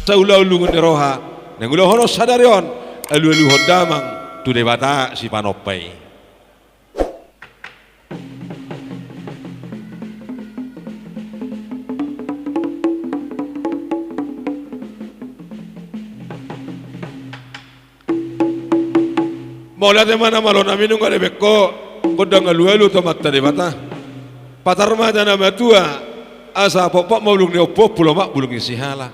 sa ulaw-ulungan ni roha nang ulaw sadarion alu-aluhon damang tu debata si panopay. Mola de mana malon aminu ngare bekko kodang alu-alu tomat debata patarma dana matua asa popok maulung ni opo pulo mak bulung isihala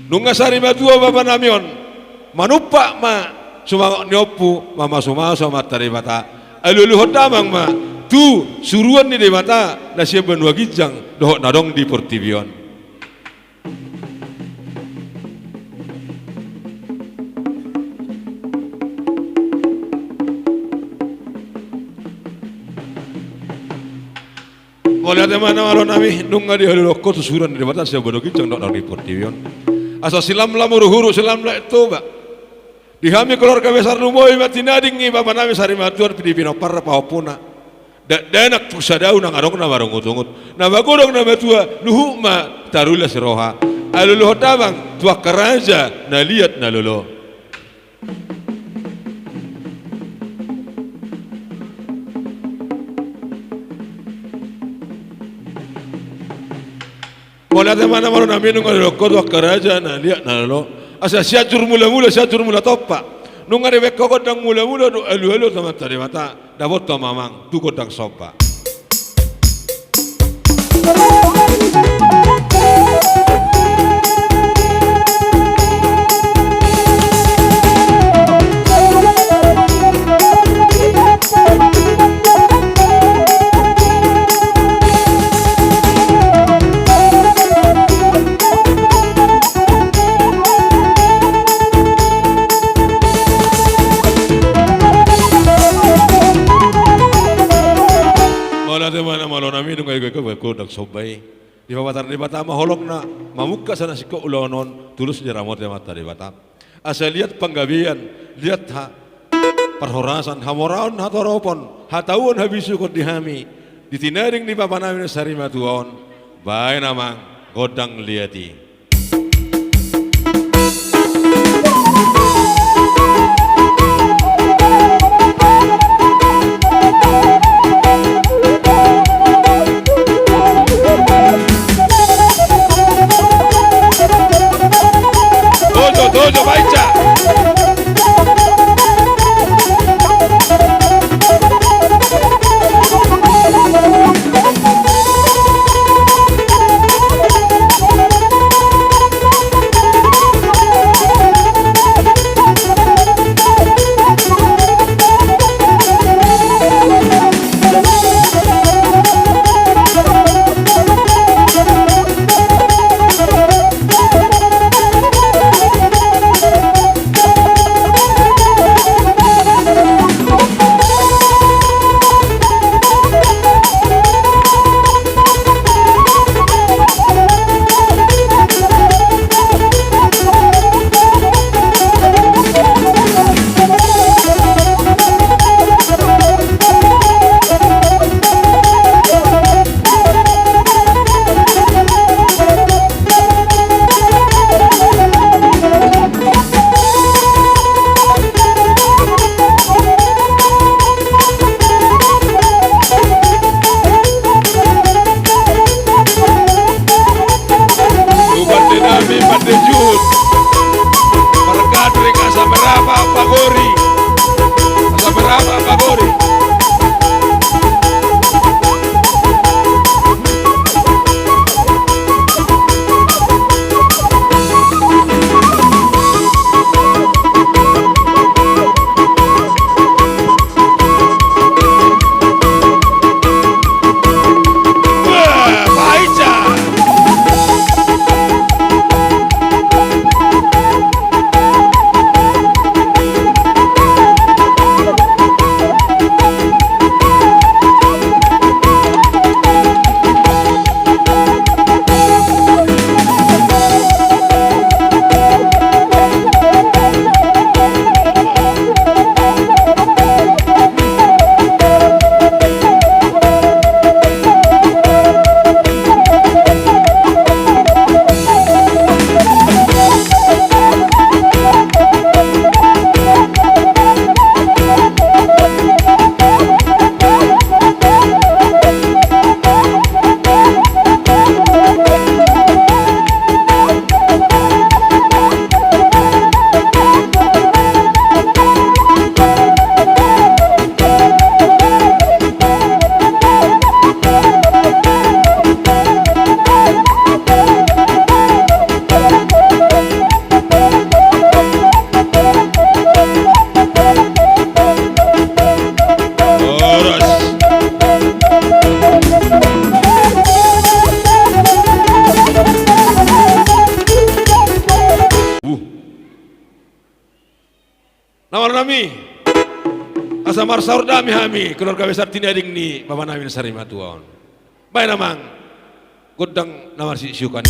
nunga sari matua baba namion manupa ma sumangok ni opo mama sumasa mata debata alu-alu hodamang ma tu suruan ni debata na siya benua gijang dohok nadong di portibion. Mulai dari mana malam nami nunga di halul kota suran di batas saya bodoh kincang dok di portivion. Asal silam lah huru silam lah itu mbak. Dihami keluarga besar lumoi mati nadingi bapak nami sari matuan di pinopar paopuna. Danak pusadau nang arong na barong utungut. Na bagorong na matua luhu ma tarulah siroha. Aluluh tabang tua keraja na lihat na lolo. Mulai dari mana malu nami nunga rokok dua kerajaan lihat nalo asa siatur mula topa nunga rewek kodang mula do alu sama tadi mata dapat to mamang tu kodang sopa. Mana malu nami nunga ikut sobay di bata maholok na mamuka sana siko ulonon tulus jeramot ya mata di bata asal lihat penggabian lihat perhorasan hamoraon hatoropon hatauan habisu kot dihami ditinaring di bapa nami sari matuon bae namang godang liati. Dojo baca. Asa marsaur dami hami keluarga besar tinaring ni Bapak Nawin Sarimatuan. Baik namang godang namar si syukan.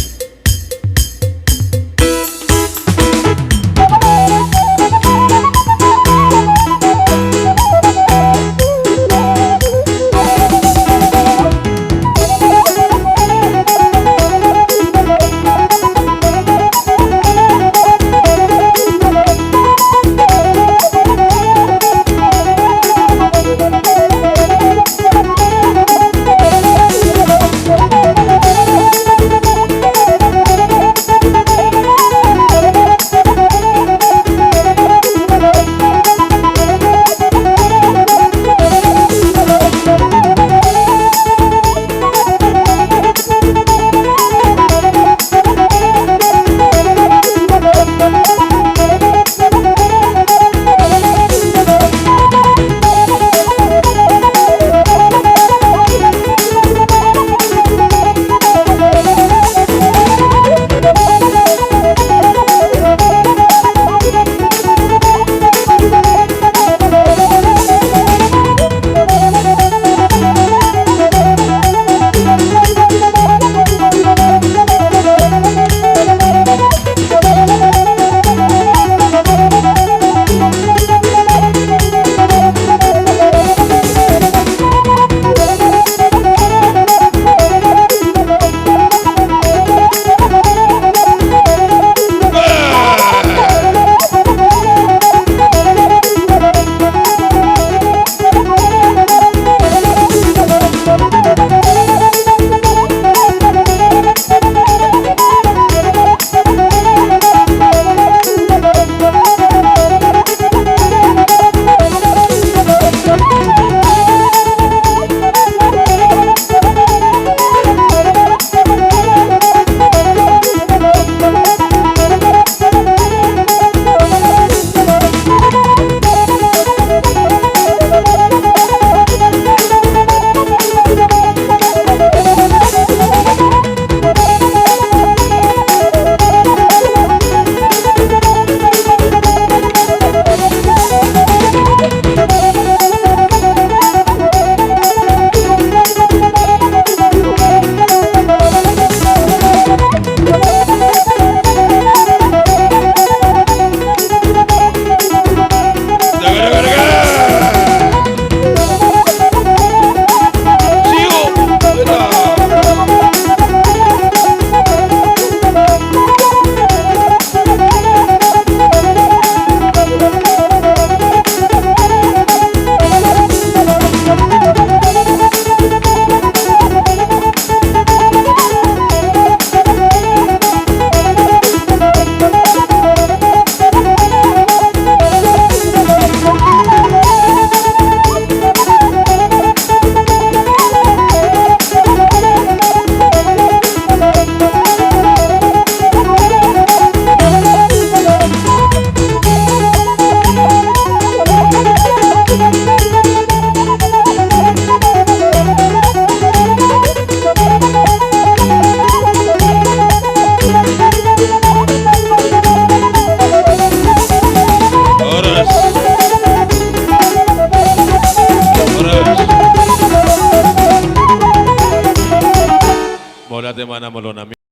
Bola de mana melonami.